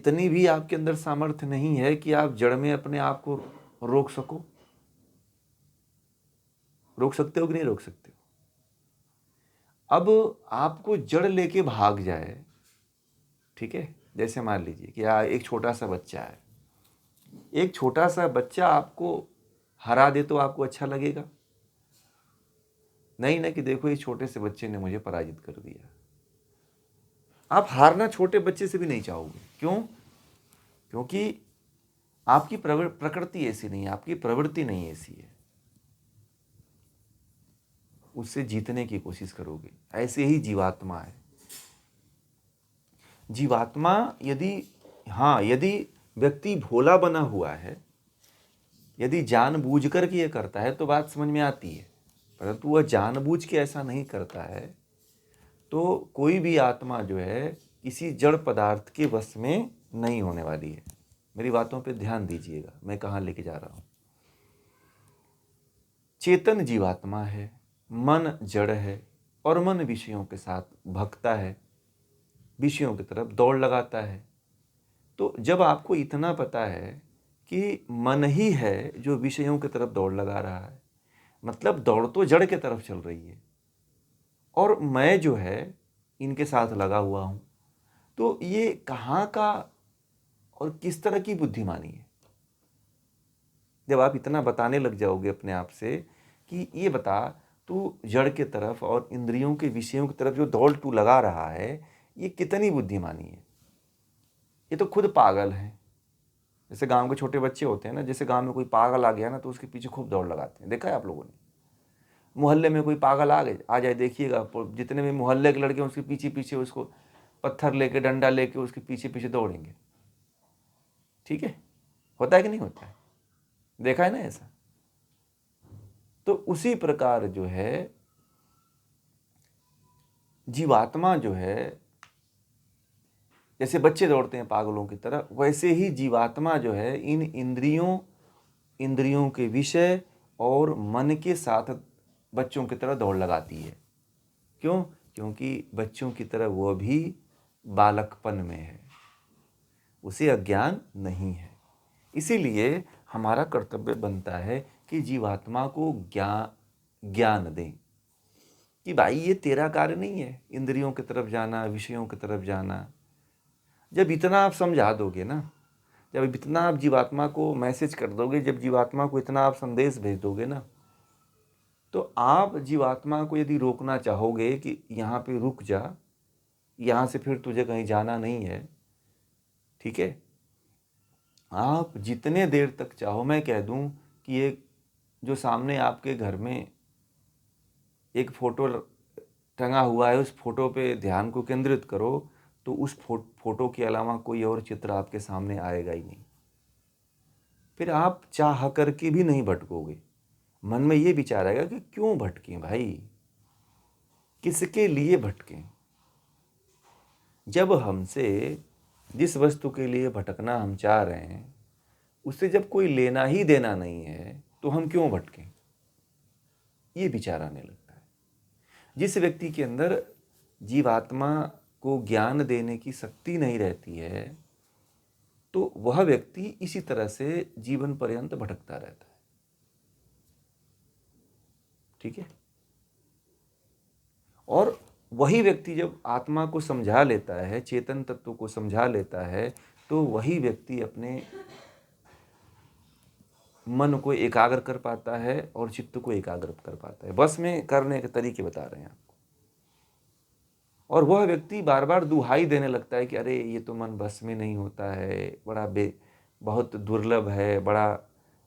इतनी भी आपके अंदर सामर्थ्य नहीं है कि आप जड़ में अपने आप को रोक सको। रोक सकते हो कि नहीं रोक सकते हो? अब आपको जड़ लेके भाग जाए, ठीक है, जैसे मान लीजिए कि एक छोटा सा बच्चा है, एक छोटा सा बच्चा आपको हरा दे तो आपको अच्छा लगेगा? नहीं ना, कि देखो इस छोटे से बच्चे ने मुझे पराजित कर दिया। आप हारना छोटे बच्चे से भी नहीं चाहोगे। क्यों? क्योंकि आपकी प्रकृति ऐसी नहीं है, आपकी प्रवृत्ति नहीं ऐसी है। उससे जीतने की कोशिश करोगे। ऐसे ही जीवात्मा है। जीवात्मा यदि व्यक्ति भोला बना हुआ है, यदि जानबूझ कर के ये करता है तो बात समझ में आती है, परंतु वह जानबूझ के ऐसा नहीं करता है तो कोई भी आत्मा जो है किसी जड़ पदार्थ के वश में नहीं होने वाली है। मेरी बातों पे ध्यान दीजिएगा, मैं कहाँ लेके जा रहा हूँ। चेतन जीवात्मा है, मन जड़ है और मन विषयों के साथ भगता है, विषयों की तरफ दौड़ लगाता है। तो जब आपको इतना पता है कि मन ही है जो विषयों की तरफ दौड़ लगा रहा है, मतलब दौड़ तो जड़ के तरफ चल रही है और मैं जो है इनके साथ लगा हुआ हूं, तो ये कहाँ का और किस तरह की बुद्धिमानी है? जब आप इतना बताने लग जाओगे अपने आप से कि ये बता, तू जड़ के तरफ और इंद्रियों के विषयों की तरफ जो दौड़ तू लगा रहा है, ये कितनी बुद्धिमानी है? ये तो खुद पागल है। जैसे गांव के छोटे बच्चे होते हैं ना, जैसे गांव में कोई पागल आ गया ना तो उसके पीछे खूब दौड़ लगाते हैं, देखा है आप लोगों ने? मोहल्ले में कोई पागल आ जाए, देखिएगा जितने भी मोहल्ले के लड़के उसके पीछे पीछे उसको पत्थर लेके डंडा लेके उसके पीछे पीछे दौड़ेंगे। ठीक है, होता है कि नहीं होता है? देखा है ना ऐसा? तो उसी प्रकार जो है जीवात्मा जो है, जैसे बच्चे दौड़ते हैं पागलों की तरह, वैसे ही जीवात्मा जो है इन इंद्रियों के विषय और मन के साथ बच्चों की तरह दौड़ लगाती है। क्यों? क्योंकि बच्चों की तरह वह भी बालकपन में है, उसे अज्ञान नहीं है। इसीलिए हमारा कर्तव्य बनता है कि जीवात्मा को ज्ञान दें कि भाई ये तेरा कार्य नहीं है इंद्रियों की तरफ जाना, विषयों की तरफ जाना। जब इतना आप समझा दोगे ना, जब इतना आप जीवात्मा को मैसेज कर दोगे, जब जीवात्मा को इतना आप संदेश भेज दोगे ना, तो आप जीवात्मा को यदि रोकना चाहोगे कि यहाँ पे रुक जा, यहाँ से फिर तुझे कहीं जाना नहीं है, ठीक है, आप जितने देर तक चाहो, मैं कह दूं कि एक जो सामने आपके घर में एक फोटो टंगा हुआ है, उस फोटो पे ध्यान को केंद्रित करो, तो उस फोटो के अलावा कोई और चित्र आपके सामने आएगा ही नहीं। फिर आप चाह करके भी नहीं भटकोगे। मन में ये विचार आएगा कि क्यों भटकें भाई, किसके लिए भटकें? जब हमसे जिस वस्तु के लिए भटकना हम चाह रहे हैं उससे जब कोई लेना ही देना नहीं है तो हम क्यों भटकें? ये विचार आने लगता है। जिस व्यक्ति के अंदर जीवात्मा को ज्ञान देने की शक्ति नहीं रहती है तो वह व्यक्ति इसी तरह से जीवन पर्यंत भटकता रहता है। ठीक है? और वही व्यक्ति जब आत्मा को समझा लेता है, चेतन तत्व को समझा लेता है, तो वही व्यक्ति अपने मन को एकाग्र कर पाता है और चित्त को एकाग्र कर पाता है। बस में करने के तरीके बता रहे हैं आपको। और वह व्यक्ति बार बार दुहाई देने लगता है कि अरे ये तो मन बस में नहीं होता है, बहुत दुर्लभ है, बड़ा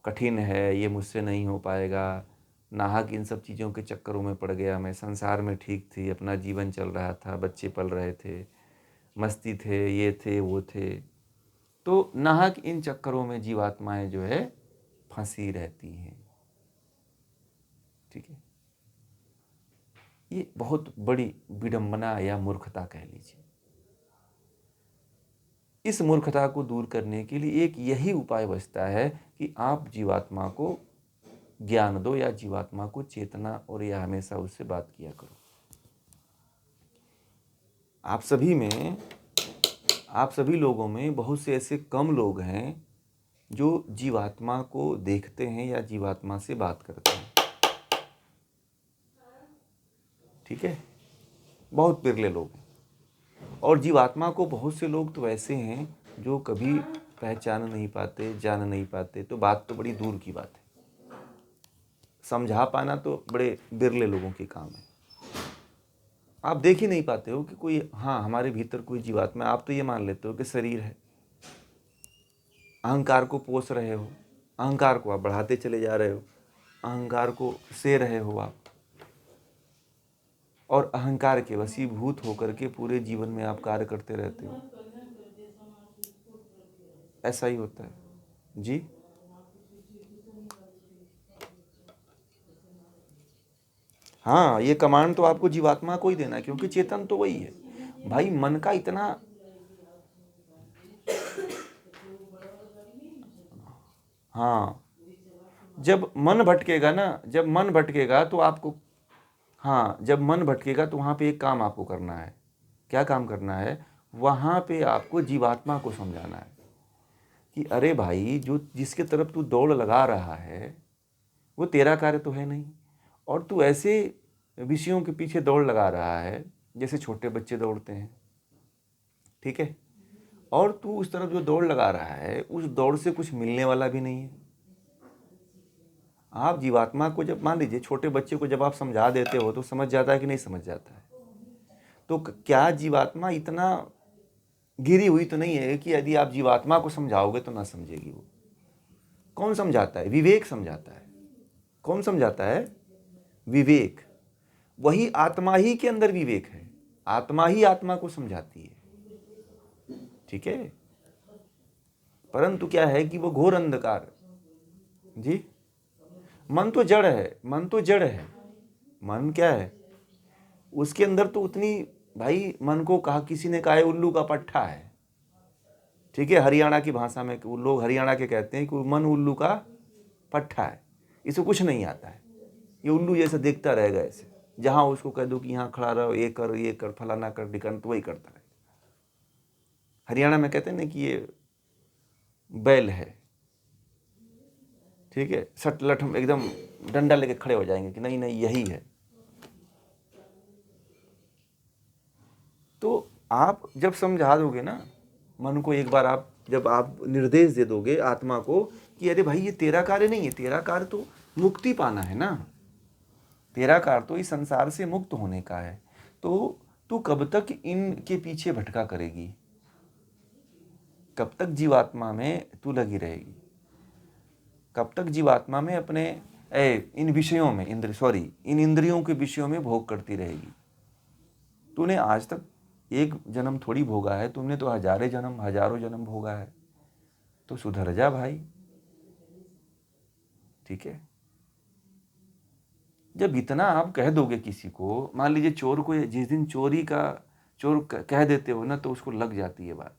कठिन है, ये मुझसे नहीं हो पाएगा, नाहक इन सब चीज़ों के चक्करों में पड़ गया मैं। संसार में ठीक थी, अपना जीवन चल रहा था, बच्चे पल रहे थे, मस्ती थे, ये थे वो थे। तो नाहक इन चक्करों में जीवात्माएं जो है फंसी रहती हैं। ठीक है, ये बहुत बड़ी विडंबना या मूर्खता कह लीजिए। इस मूर्खता को दूर करने के लिए एक यही उपाय बचता है कि आप जीवात्मा को ज्ञान दो या जीवात्मा को चेतना, और यह हमेशा उससे बात किया करो। आप सभी लोगों में बहुत से ऐसे कम लोग हैं जो जीवात्मा को देखते हैं या जीवात्मा से बात करते हैं। ठीक है, बहुत बिरले लोग हैं। और जीवात्मा को बहुत से लोग तो ऐसे हैं जो कभी पहचान नहीं पाते, जान नहीं पाते। तो बात तो बड़ी दूर की बात है, समझा पाना तो बड़े बिरले लोगों के काम है। आप देख ही नहीं पाते हो कि कोई, हाँ, हमारे भीतर कोई जीवात्मा है। आप तो ये मान लेते हो कि शरीर है, अहंकार को पोष रहे हो, अहंकार को आप बढ़ाते चले जा रहे हो, अहंकार को से रहे हो आप, और अहंकार के वशीभूत होकर के पूरे जीवन में आप कार्य करते रहते हो। ऐसा ही होता है जी। हाँ, ये कमांड तो आपको जीवात्मा को ही देना है, क्योंकि चेतन तो वही है भाई। मन का इतना, हाँ, जब मन भटकेगा ना, जब मन भटकेगा तो आपको, हाँ, जब मन भटकेगा तो वहाँ पे एक काम आपको करना है। क्या काम करना है? वहाँ पे आपको जीवात्मा को समझाना है कि अरे भाई, जो जिसके तरफ तू दौड़ लगा रहा है वो तेरा कार्य तो है नहीं, और तू ऐसे विषयों के पीछे दौड़ लगा रहा है जैसे छोटे बच्चे दौड़ते हैं। ठीक है, और तू उस तरफ जो दौड़ लगा रहा है, उस दौड़ से कुछ मिलने वाला भी नहीं है। आप जीवात्मा को जब, मान लीजिए छोटे बच्चे को जब आप समझा देते हो तो समझ जाता है कि नहीं समझ जाता है? तो क्या जीवात्मा इतना गिरी हुई तो नहीं है कि यदि आप जीवात्मा को समझाओगे तो ना समझेगी वो? कौन समझाता है? विवेक समझाता है। कौन समझाता है? विवेक। वही आत्मा ही के अंदर विवेक है, आत्मा ही आत्मा को समझाती है। ठीक है, परंतु क्या है कि वो घोर अंधकार जी। मन तो जड़ है, मन तो जड़ है। मन क्या है? उसके अंदर तो उतनी, भाई मन को कहा, किसी ने कहा है उल्लू का पट्ठा है। ठीक है, हरियाणा की भाषा में लोग हरियाणा के कहते हैं कि मन उल्लू का पट्ठा है, इसे कुछ नहीं आता है, ये उल्लू जैसा देखता रहेगा ऐसे। जहां उसको कह दो कि यहाँ खड़ा रहो, ये कर फलाना कर ढिकाना, तो वही करता रहेगा। हरियाणा में कहते हैं ना कि ये बैल है। ठीक है, सटलट एकदम डंडा लेके खड़े हो जाएंगे कि नहीं नहीं यही है। तो आप जब समझा दोगे ना मन को, एक बार आप जब आप निर्देश दे दोगे आत्मा को कि अरे भाई, ये तेरा कार्य नहीं है, तेरा कार्य तो मुक्ति पाना है ना, तेरा कार्य तो इस संसार से मुक्त होने का है, तो तू कब तक इनके पीछे भटका करेगी? कब तक जीवात्मा में तू लगी रहेगी? कब तक जीवात्मा में अपने इन विषयों में, इन इंद्रियों के विषयों में भोग करती रहेगी? तूने आज तक एक जन्म थोड़ी भोगा है, तुमने तो हजारों जन्म भोगा है। तो सुधर जा भाई। ठीक है, जब इतना आप कह दोगे किसी को, मान लीजिए चोर को, जिस दिन चोर कह देते हो ना, तो उसको लग जाती है बात।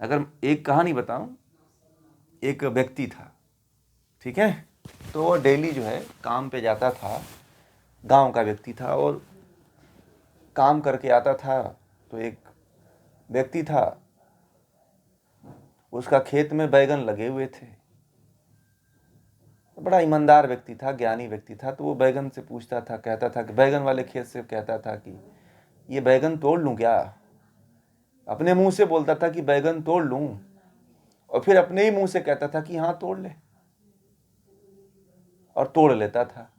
अगर एक कहानी बताऊं, एक व्यक्ति था, ठीक है, तो वो डेली जो है काम पे जाता था, गांव का व्यक्ति था, और काम करके आता था। तो एक व्यक्ति था, उसका खेत में बैगन लगे हुए थे। बड़ा ईमानदार व्यक्ति था, ज्ञानी व्यक्ति था। तो वो बैगन से पूछता था, कहता था कि बैगन वाले खेत से कहता था कि ये बैगन तोड़ लूं क्या? अपने मुंह से बोलता था कि बैगन तोड़ लूं, और फिर अपने ही मुंह से कहता था कि हाँ तोड़ ले, और तोड़ लेता था।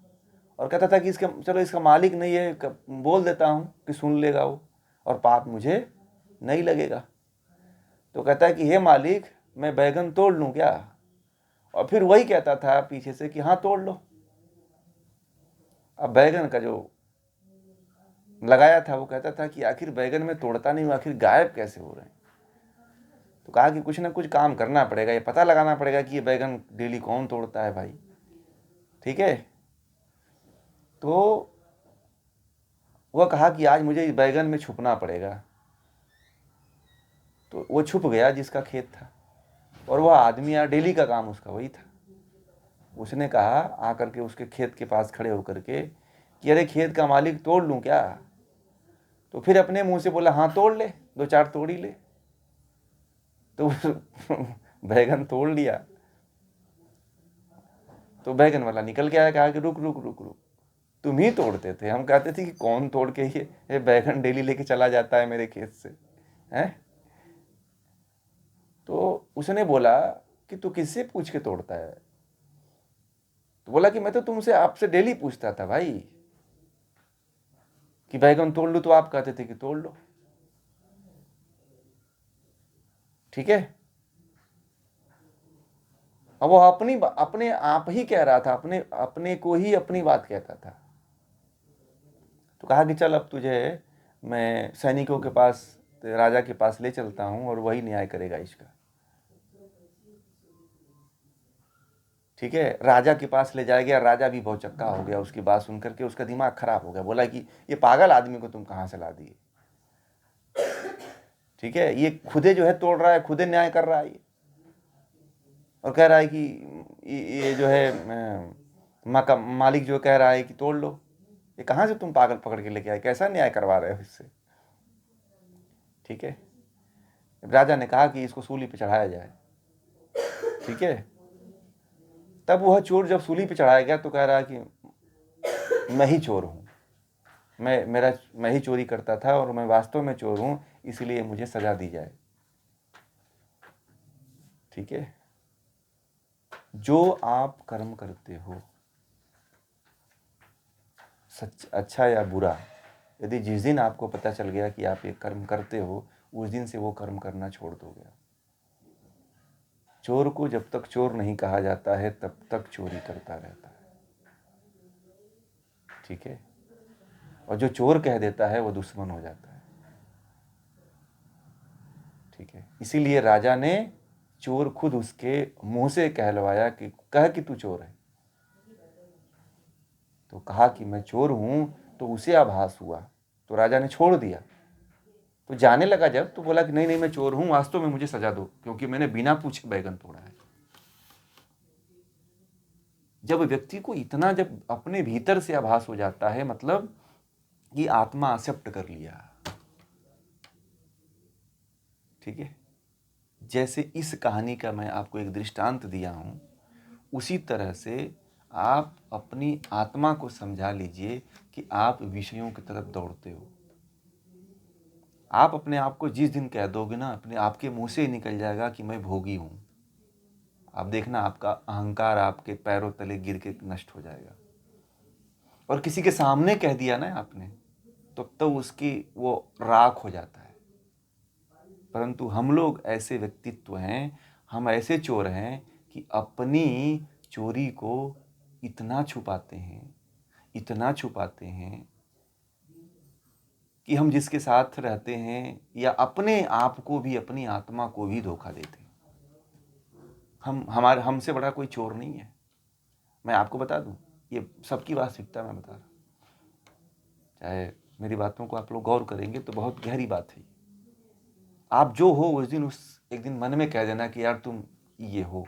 और कहता था कि चलो इसका मालिक नहीं है, बोल देता हूँ कि सुन लेगा वो, और पाप मुझे नहीं लगेगा। तो कहता है कि हे मालिक, मैं बैगन तोड़ लूं क्या? और फिर वही कहता था पीछे से कि हाँ तोड़ लो। अब बैगन का जो लगाया था वो कहता था कि आखिर बैगन में तोड़ता नहीं हूँ, आखिर गायब कैसे हो रहे हैं? तो कहा कि कुछ ना कुछ काम करना पड़ेगा, ये पता लगाना पड़ेगा कि ये बैगन डेली कौन तोड़ता है भाई। ठीक है, तो वह कहा कि आज मुझे इस बैगन में छुपना पड़ेगा। तो वो छुप गया जिसका खेत था, और वह आदमी डेली का काम उसका वही था। उसने कहा आकर के उसके खेत के पास खड़े होकर के कि अरे खेत का मालिक, तोड़ लूं क्या? तो फिर अपने मुंह से बोला हाँ तोड़ ले। दो चार तोड़ ही ले। तो बैगन तोड़ लिया तो बैगन वाला निकल के आया, कहा कि रुक रुक रुक रुक, तुम ही तोड़ते थे। हम कहते थे कि कौन तोड़ के ये बैगन डेली लेके चला जाता है मेरे खेत से, हैं? तो उसने बोला कि तू किससे पूछ के तोड़ता है? तो बोला कि मैं तो तुमसे आपसे डेली पूछता था भाई कि बैगन तोड़ लो, तो आप कहते थे कि तोड़ लो। ठीक है। अब वो अपने आप ही कह रहा था, अपने को ही अपनी बात कहता था। तो कहा कि चल अब तुझे मैं सैनिकों के पास, राजा के पास ले चलता हूं और वही न्याय करेगा इसका। ठीक है। राजा के पास ले जाया गया। राजा भी बहुत चक्का हो गया उसकी बात सुन करके, उसका दिमाग खराब हो गया। बोला कि ये पागल आदमी को तुम कहां से ला दिए? ठीक है, ये खुदे जो है तोड़ रहा है, खुदे न्याय कर रहा है ये, और कह रहा है कि ये जो है मालिक जो कह रहा है कि तोड़ लो। ये कहां से तुम पागल पकड़ के लेके आए? कैसा न्याय करवा रहे हो इससे? ठीक है। राजा ने कहा कि इसको सूली पे चढ़ाया जाए। ठीक है। तब वह चोर जब सूली पे चढ़ाया गया तो कह रहा है कि मैं ही चोर हूं, मैं ही चोरी करता था और मैं वास्तव में चोर हूं, इसलिए मुझे सजा दी जाए। ठीक है। जो आप कर्म करते हो, सच अच्छा या बुरा, यदि जिस दिन आपको पता चल गया कि आप ये कर्म करते हो, उस दिन से वो कर्म करना छोड़ दोगे। चोर को जब तक चोर नहीं कहा जाता है तब तक चोरी करता रहता है। ठीक है। और जो चोर कह देता है वो दुश्मन हो जाता है। ठीक है। इसीलिए राजा ने चोर खुद उसके मुंह से कहलवाया कि कह कि तू चोर है। तो कहा कि मैं चोर हूं, तो उसे आभास हुआ, तो राजा ने छोड़ दिया। तो जाने लगा जब, तो बोला कि नहीं नहीं मैं चोर हूं, वास्तव में मुझे सजा दो, क्योंकि मैंने बिना पूछे बैगन तोड़ा है। जब व्यक्ति को इतना, जब अपने भीतर से आभास हो जाता है, मतलब कि आत्मा एक्सेप्ट कर लिया। ठीक है। जैसे इस कहानी का मैं आपको एक दृष्टांत दिया हूं, उसी तरह से आप अपनी आत्मा को समझा लीजिए कि आप विषयों की तरफ दौड़ते हो। आप अपने आप को जिस दिन कह दोगे ना, अपने आपके मुंह से निकल जाएगा कि मैं भोगी हूं, आप देखना आपका अहंकार आपके पैरों तले गिर के नष्ट हो जाएगा। और किसी के सामने कह दिया ना आपने, तो उसकी वो राख हो जाता है। परंतु हम लोग ऐसे व्यक्तित्व हैं, हम ऐसे चोर हैं कि अपनी चोरी को इतना छुपाते हैं, इतना छुपाते हैं कि हम जिसके साथ रहते हैं या अपने आप को भी, अपनी आत्मा को भी धोखा देते हैं। हमसे बड़ा कोई चोर नहीं है। मैं आपको बता दूं, ये सबकी वास्तविकता मैं बता रहा हूं। चाहे मेरी बातों को आप लोग गौर करेंगे तो बहुत गहरी बात है। आप जो हो उस दिन, एक दिन मन में कह देना कि यार तुम ये हो,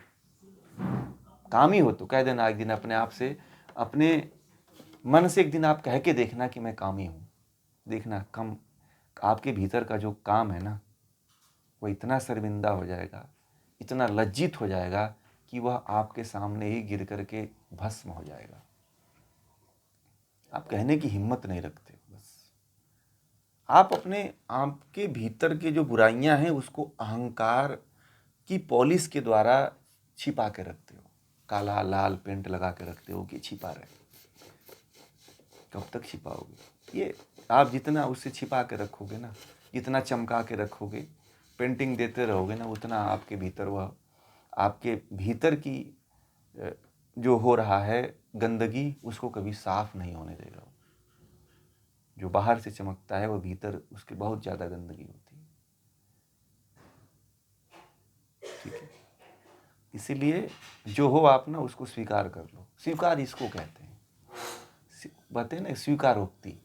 कामी हो, तो कह देना एक दिन अपने आप से, अपने मन से एक दिन आप कह के देखना कि मैं कामी हूं। देखना कम आपके भीतर का जो काम है ना, वो इतना शर्मिंदा हो जाएगा, इतना लज्जित हो जाएगा कि वह आपके सामने ही गिर करके भस्म हो जाएगा। आप कहने की हिम्मत नहीं रखते। बस आप अपने आपके भीतर के जो बुराइयां हैं उसको अहंकार की पॉलिश के द्वारा छिपा के रखते हो। काला लाल पेंट लगा के रखते हो कि छिपा रहे। कब तक छिपाओगे? ये आप जितना उससे छिपा के रखोगे ना, जितना चमका के रखोगे, पेंटिंग देते रहोगे ना, उतना आपके भीतर वह, आपके भीतर की जो हो रहा है गंदगी, उसको कभी साफ नहीं होने देगा। जो बाहर से चमकता है वो भीतर उसके बहुत ज़्यादा गंदगी होती है। ठीक है। इसीलिए जो हो आप ना उसको स्वीकार कर लो। स्वीकार इसको कहते हैं, बातें ना, स्वीकारोक्ति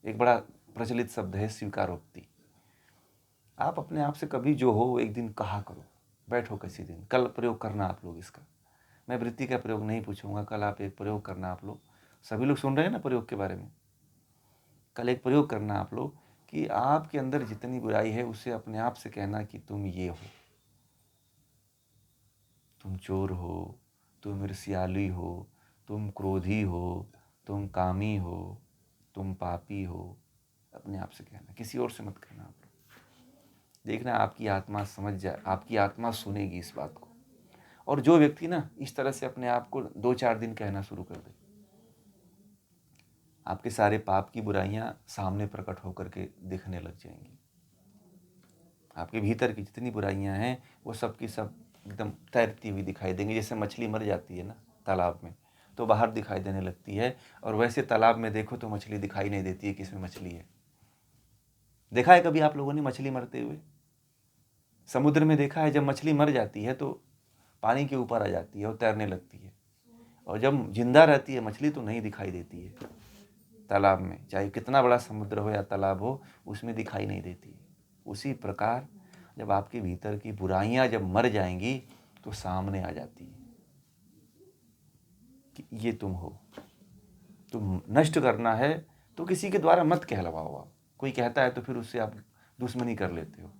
एक बड़ा प्रचलित शब्द है, स्वीकारोक्ति। आप अपने आप से कभी जो हो एक दिन कहा करो, बैठो किसी दिन, कल प्रयोग करना आप लोग इसका। मैं वृत्ति का प्रयोग नहीं पूछूंगा, कल आप एक प्रयोग करना। आप लोग सभी लोग सुन रहे हैं ना प्रयोग के बारे में, कल एक प्रयोग करना आप लोग कि आपके अंदर जितनी बुराई है उसे अपने आप से कहना कि तुम ये हो, तुम चोर हो, तुम ईर्ष्यालु हो, तुम क्रोधी हो, तुम कामी हो, तुम पापी हो। अपने आप से कहना, किसी और से मत कहना। आप देखना आपकी आत्मा समझ जाए, आपकी आत्मा सुनेगी इस बात को। और जो व्यक्ति ना इस तरह से अपने आप को 2-4 दिन कहना शुरू कर दे, आपके सारे पाप की बुराइयां सामने प्रकट होकर के दिखने लग जाएंगी। आपके भीतर की जितनी बुराइयां हैं वो सब की सब एकदम तैरती हुई दिखाई देंगी। जैसे मछली मर जाती है ना तालाब में, तो बाहर दिखाई देने लगती है, और वैसे तालाब में देखो तो मछली दिखाई नहीं देती है कि इसमें मछली है। देखा है कभी आप लोगों ने मछली मरते हुए? समुद्र में देखा है, जब मछली मर जाती है तो पानी के ऊपर आ जाती है और तैरने लगती है, और जब जिंदा रहती है मछली तो नहीं दिखाई देती है। तालाब में चाहे कितना बड़ा समुद्र हो या तालाब हो, उसमें दिखाई नहीं देती है। उसी प्रकार जब आपके भीतर की बुराइयां जब मर जाएंगी तो सामने आ जाती है कि ये तुम हो। तुम नष्ट करना है तो किसी के द्वारा मत कहलवाओ। आप कोई कहता है तो फिर उससे आप दुश्मनी कर लेते हो।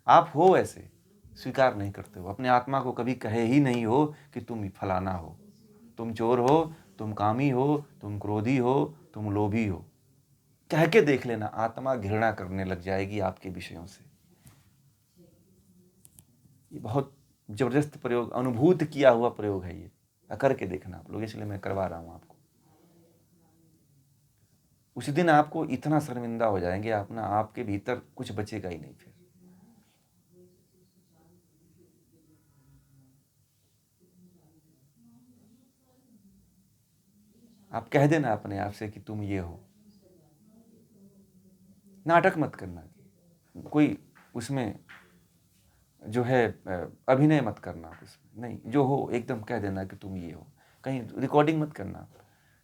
आप हो ऐसे, स्वीकार नहीं करते हो। अपने आत्मा को कभी कहे ही नहीं हो कि तुम फलाना हो, तुम चोर हो, तुम कामी हो, तुम क्रोधी हो, तुम लोभी हो। कह के देख लेना, आत्मा घृणा करने लग जाएगी आपके विषयों से। ये बहुत जबरदस्त प्रयोग, अनुभूत किया हुआ प्रयोग है ये। करके देखना आप लोग, इसलिए मैं करवा रहा हूं आपको। उसी दिन आपको इतना शर्मिंदा हो जाएंगे आप ना, आपके भीतर कुछ बचेगा ही नहीं। फिर आप कह देना अपने आप से कि तुम ये हो। नाटक मत करना, कोई उसमें जो है अभिनय मत करना उसमें, नहीं, जो हो एकदम कह देना कि तुम ये हो। कहीं रिकॉर्डिंग मत करना,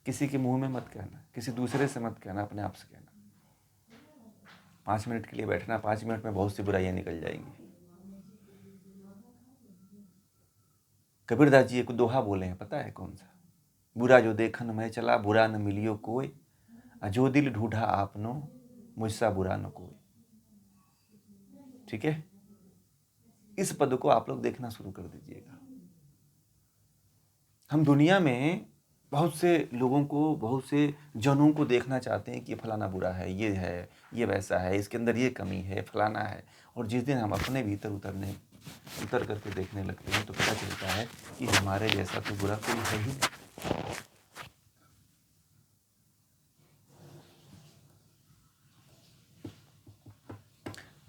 किसी के मुंह में मत कहना, किसी दूसरे से मत कहना, अपने आप से कहना। 5 मिनट के लिए बैठना, 5 मिनट में बहुत सी बुराइयां निकल जाएंगी। कबीरदास जी एक दोहा बोले हैं, पता है कौन सा? बुरा जो देखन मैं चला, बुरा न मिलियो कोई, जो दिल ढूंढा आपनो, मुझसा बुरा न कोई। ठीक है, इस पद को आप लोग देखना शुरू कर दीजिएगा। हम दुनिया में बहुत से लोगों को, बहुत से जनों को देखना चाहते हैं कि फलाना बुरा है, ये वैसा है, इसके अंदर ये कमी है, फलाना है। और जिस दिन हम अपने भीतर उतर करके देखने लगते हैं तो पता चलता है कि हमारे जैसा तो बुरा कोई है ही नहीं।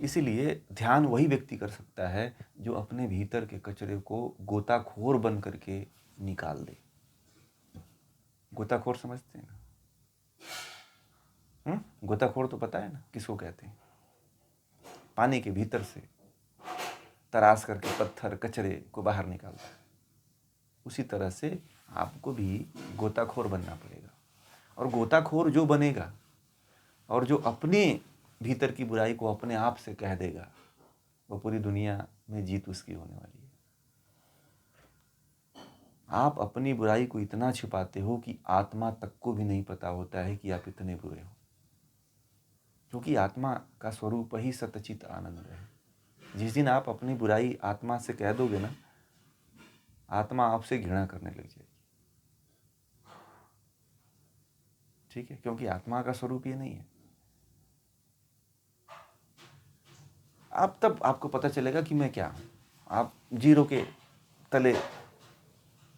इसीलिए ध्यान वही व्यक्ति कर सकता है जो अपने भीतर के कचरे को गोताखोर बन करके निकाल दे। गोताखोर समझते हैं ना? गोताखोर तो पता है ना किसको कहते हैं? पानी के भीतर से तराश करके पत्थर कचरे को बाहर निकालता है। उसी तरह से आपको भी गोताखोर बनना पड़ेगा। और गोताखोर जो बनेगा और जो अपने भीतर की बुराई को अपने आप से कह देगा, वो पूरी दुनिया में जीत उसकी होने वाली है। आप अपनी बुराई को इतना छिपाते हो कि आत्मा तक को भी नहीं पता होता है कि आप इतने बुरे हो, क्योंकि आत्मा का स्वरूप ही सतचित आनंद है। जिस दिन आप अपनी बुराई आत्मा से कह दोगे ना, आत्मा आपसे घृणा करने लग जाएगी। ठीक है, क्योंकि आत्मा का स्वरूप ये नहीं है। आप तब आपको पता चलेगा कि मैं क्या हूं। आप जीरो के तले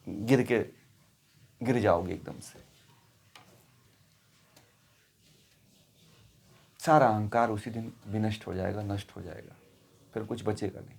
गिर जाओगे एकदम से। सारा अहंकार उसी दिन विनष्ट हो जाएगा, नष्ट हो जाएगा, फिर कुछ बचेगा नहीं।